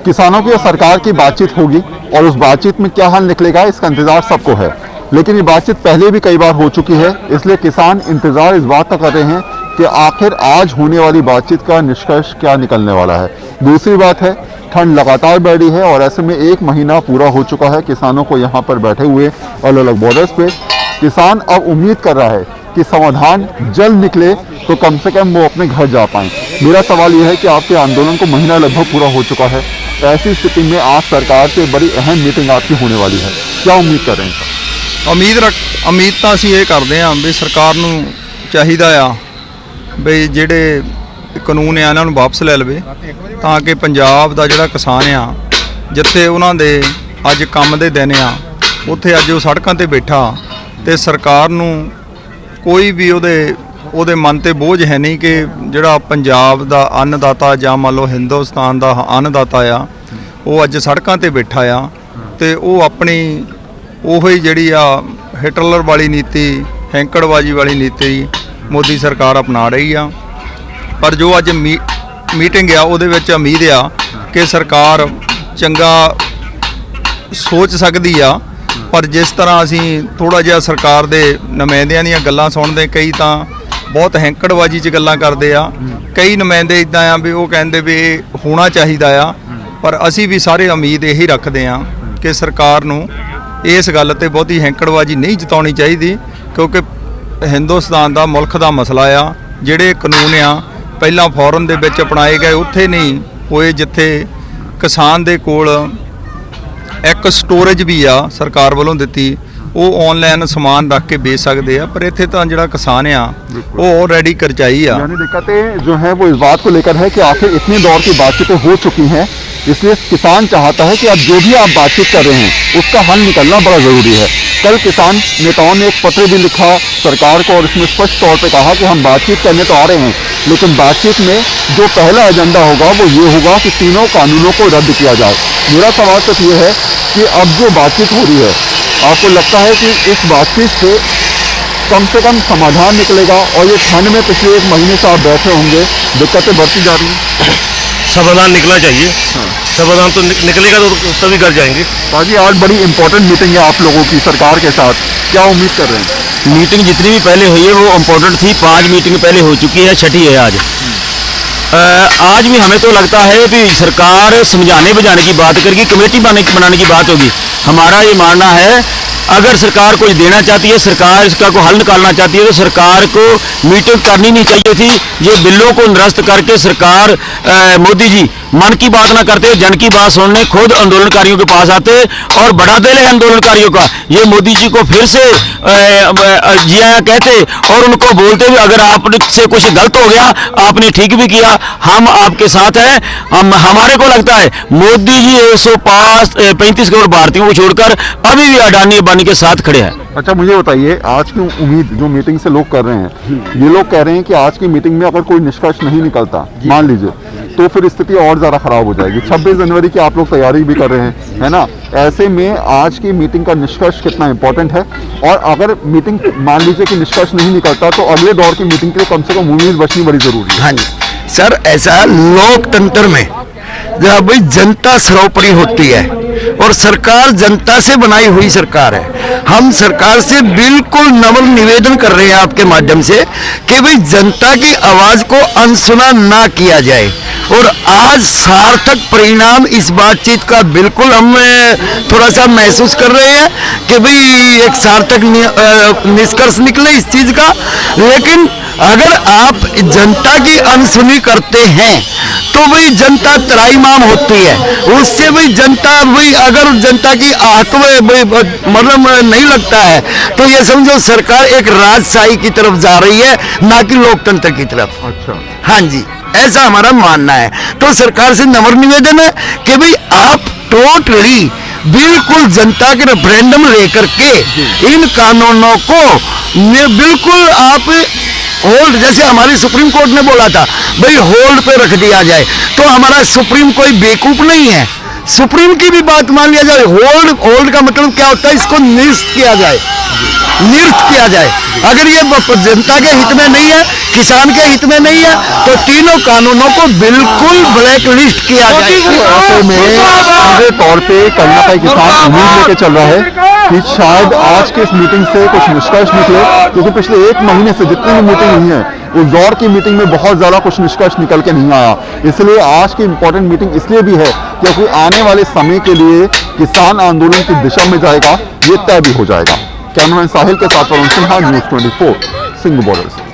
किसानों की और सरकार की बातचीत होगी और उस बातचीत में क्या हल निकलेगा इसका इंतजार सबको है, लेकिन ये बातचीत पहले भी कई बार हो चुकी है, इसलिए किसान इंतजार इस बात का कर रहे हैं कि आखिर आज होने वाली बातचीत का निष्कर्ष क्या निकलने वाला है। दूसरी बात है, ठंड लगातार बढ़ रही है और ऐसे में 1 महीना पूरा हो चुका है किसानों को यहाँ पर बैठे हुए अलग अलग बॉर्डर्स पे। किसान अब उम्मीद कर रहा है कि समाधान जल्द निकले तो कम से कम वो अपने घर जा पाएं। मेरा सवाल यह है कि आपके आंदोलन को महीना लगभग पूरा हो चुका है, ऐसी स्थिति में आज सरकार से बड़ी अहम मीटिंग आपकी होने वाली है, क्या उम्मीद कर रहे हैं? उम्मीद ਤਾਂ ਅਸੀਂ ਇਹ ਕਰਦੇ ਹਾਂ ਵੀ ਸਰਕਾਰ ਨੂੰ ਚਾਹੀਦਾ ਆ ਵੀ ਜਿਹੜੇ ਕਾਨੂੰਨ ਆ ਇਹਨਾਂ ਨੂੰ ਵਾਪਸ ਲੈ ਲਵੇ ਤਾਂ ਕਿ ਪੰਜਾਬ ਦਾ ਜਿਹੜਾ ਕਿਸਾਨ ਆ ਜਿੱਥੇ ਉਹਨਾਂ ਦੇ ਅੱਜ ਕੰਮ ਦੇ ਦਿਨ ਆ ਉੱਥੇ ਅੱਜ ਉਹ ਸੜਕਾਂ ਤੇ ਬੈਠਾ ਤੇ ਸਰਕਾਰ ਨੂੰ ਕੋਈ ਵੀ ਉਹਦੇ ਮਨ ਤੇ ਬੋਝ ਹੈ ਨਹੀਂ ਕਿ ਜਿਹੜਾ ਪੰਜਾਬ ਦਾ ਅੰਨਦਾਤਾ ਜਾਂ ਮੰਨ ਲਓ ਹਿੰਦੁਸਤਾਨ ਦਾ ਅੰਨਦਾਤਾ ਆ ਉਹ ਅੱਜ ਸੜਕਾਂ ਤੇ ਬੈਠਾ ਆ ਤੇ ਉਹ ਆਪਣੀ ਉਹੀ ਜਿਹੜੀ ਆ ਹਿਟਲਰ ਵਾਲੀ ਨੀਤੀ ਹੈਂਕੜਬਾਜੀ ਵਾਲੀ ਨੀਤੀ ਮੋਦੀ ਸਰਕਾਰ ਅਪਣਾ ਰਹੀ ਆ। ਪਰ ਜੋ ਅੱਜ ਮੀਟਿੰਗ ਆ ਉਹਦੇ ਵਿੱਚ ਉਮੀਦ ਆ ਕਿ ਸਰਕਾਰ ਚੰਗਾ ਸੋਚ ਸਕਦੀ ਆ, ਪਰ ਜਿਸ ਤਰ੍ਹਾਂ ਅਸੀਂ ਥੋੜਾ ਜਿਹਾ ਸਰਕਾਰ ਦੇ ਨੁਮਾਇੰਦਿਆਂ ਦੀਆਂ ਗੱਲਾਂ ਸੁਣਦੇ ਕਈ ਤਾਂ ਬਹੁਤ ਹੈਂਕੜਬਾਜੀ 'ਚ ਗੱਲਾਂ ਕਰਦੇ ਆ, ਕਈ ਨੁਮਾਇੰਦੇ ਇੱਦਾਂ ਆ ਵੀ ਉਹ ਕਹਿੰਦੇ ਵੀ ਹੋਣਾ ਚਾਹੀਦਾ ਆ, ਪਰ ਅਸੀਂ ਵੀ ਸਾਰੇ ਉਮੀਦ ਇਹੀ ਰੱਖਦੇ ਆ ਕਿ ਸਰਕਾਰ ਨੂੰ ਇਸ ਗੱਲ ਤੇ ਬਹੁਤੀ ਹੈਂਕੜਬਾਜੀ ਨਹੀਂ ਜਤਾਉਣੀ ਚਾਹੀਦੀ ਕਿਉਂਕਿ ਹਿੰਦੁਸਤਾਨ ਦਾ ਮੁਲਕ ਦਾ ਮਸਲਾ ਆ। ਜਿਹੜੇ ਕਾਨੂੰਨ ਆ ਪਹਿਲਾਂ ਫੋਰਨ ਦੇ ਵਿੱਚ ਅਪਣਾਏ ਗਏ ਉੱਥੇ ਨਹੀਂ ਹੋਏ ਜਿੱਥੇ ਕਿਸਾਨ ਦੇ ਕੋਲ ਇੱਕ ਸਟੋਰੇਜ ਵੀ ਆ ਸਰਕਾਰ ਵੱਲੋਂ ਦਿੱਤੀ, ਉਹ ऑनलाइन सामान रख के बेच सकते हैं, पर इत्थे तो जिहड़ा किसान आ वो ऑलरेडी करचाई आ। यानी दिक्कतें जो है वो इस बात को लेकर है कि आखिर इतने दौर की बातचीतें हो चुकी हैं, इसलिए किसान चाहता है कि अब जो भी आप बातचीत कर रहे हैं उसका हल निकलना बड़ा ज़रूरी है। कल किसान नेताओं ने एक पत्र भी लिखा सरकार को और इसमें स्पष्ट तौर पे कहा कि हम बातचीत करने तो आ रहे हैं, लेकिन बातचीत में जो पहला एजेंडा होगा वो ये होगा कि तीनों कानूनों को रद्द किया जाए। मेरा सवाल सिर्फ ये है कि अब जो बातचीत हो रही है, आपको लगता है कि इस बातचीत से कम समाधान निकलेगा? और ये ठंड में पिछले 1 महीने से आप बैठे होंगे, दिक्कतें बढ़ती जा रही हैं, समाधान निकलना चाहिए। समाधान तो निकलेगा तो तभी कर जाएंगे। ताकि आज बड़ी इंपॉर्टेंट मीटिंग है आप लोगों की सरकार के साथ, क्या उम्मीद कर रहे हैं? मीटिंग जितनी भी पहले हुई है वो इम्पोर्टेंट थी, 5 मीटिंग पहले हो चुकी है, 6ठी है आज। आज भी हमें तो लगता है कि सरकार समझाने बुझाने की बात करेगी, कमेटी बनाने की बात होगी। हमारा ये मानना है अगर सरकार कुछ देना चाहती है, सरकार इसका को हल निकालना चाहती है तो सरकार को मीटिंग करनी नहीं चाहिए थी। ये बिलों को निरस्त करके सरकार मोदी जी मन की बात ना करते, जन की बात सुनने खुद आंदोलनकारियों के पास आते और बढ़ाते रहे आंदोलनकारियों का। ये मोदी जी को फिर से जी आया कहते और उनको बोलते भी अगर आपसे कुछ गलत हो गया आपने ठीक भी किया, हम आपके साथ हैं। हमारे को लगता है मोदी जी 135 करोड़ भारतीयों को छोड़कर अभी भी अडानी अंबानी के साथ खड़े हैं। अच्छा मुझे बताइए, आज की उम्मीद जो मीटिंग से लोग कर रहे हैं, ये लोग कह रहे हैं कि आज की मीटिंग में अगर कोई निष्कर्ष नहीं निकलता मान लीजिए तो फिर स्थिति और ज़्यादा खराब हो जाएगी। 26 जनवरी की आप लोग तैयारी भी कर रहे हैं, है ना? ऐसे में आज की मीटिंग का निष्कर्ष कितना इंपॉर्टेंट है? और अगर मीटिंग मान लीजिए कि निष्कर्ष नहीं निकलता तो अगले दौर की मीटिंग के लिए कम से कम उम्मीद बचनी बड़ी ज़रूरी है। हाँ जी सर, ऐसा लोकतंत्र में जहाँ भाई जनता सर्वोपरि होती है और सरकार जनता से बनाई हुई सरकार है। हम सरकार से बिल्कुल नम्र निवेदन कर रहे हैं आपके माध्यम से कि भाई जनता की आवाज को अनसुना ना किया जाए और आज सार्थक परिणाम इस बातचीत का बिल्कुल हम थोड़ा सा महसूस कर रहे हैं कि भाई एक सार्थक निष्कर्ष निकले इस चीज का। लेकिन अगर आप जनता की अनसुनी करते हैं तो भाई जनता त्राईमाम होती है, उससे भाई जनता भाई अगर जनता की आंख में मतलब नहीं लगता है तो ये समझो सरकार एक राजशाही की तरफ जा रही है, ना कि लोकतंत्र की तरफ। अच्छा हाँ जी, ऐसा हमारा मानना है। तो सरकार से नम्र निवेदन है कि भाई आप टोटली बिल्कुल जनता के रेफरेंडम लेकर के इन कानूनों को बिल्कुल आप होल्ड, जैसे हमारी सुप्रीम कोर्ट ने बोला था भाई होल्ड पे रख दिया जाए, तो हमारा सुप्रीम कोई बेवकूफ नहीं है। सुप्रीम की भी बात मान लिया जाए। होल्ड का मतलब क्या होता है, इसको निरस्त किया जाए, निरस्त किया जाए। अगर ये जनता के हित में नहीं है, किसान के हित में नहीं है, तो तीनों कानूनों को बिल्कुल ब्लैक लिस्ट किया जाए। ऐसे में सीधे तौर पे कहीं ना कहीं किसान उम्मीद लेके चल रहा है कि शायद आज की इस मीटिंग से कुछ निष्कर्ष निकले, क्योंकि पिछले 1 महीने से जितनी भी मीटिंग हुई है उस दौर की मीटिंग में बहुत ज़्यादा कुछ निष्कर्ष निकल के नहीं आया। इसलिए आज की इम्पोर्टेंट मीटिंग इसलिए भी है क्योंकि आने वाले समय के लिए किसान आंदोलन की दिशा में जाएगा, ये तय भी हो जाएगा। कैमरामैन साहिल के साथ वरुण सिन्हा, न्यूज़ 24 सिंह बॉर्डर से।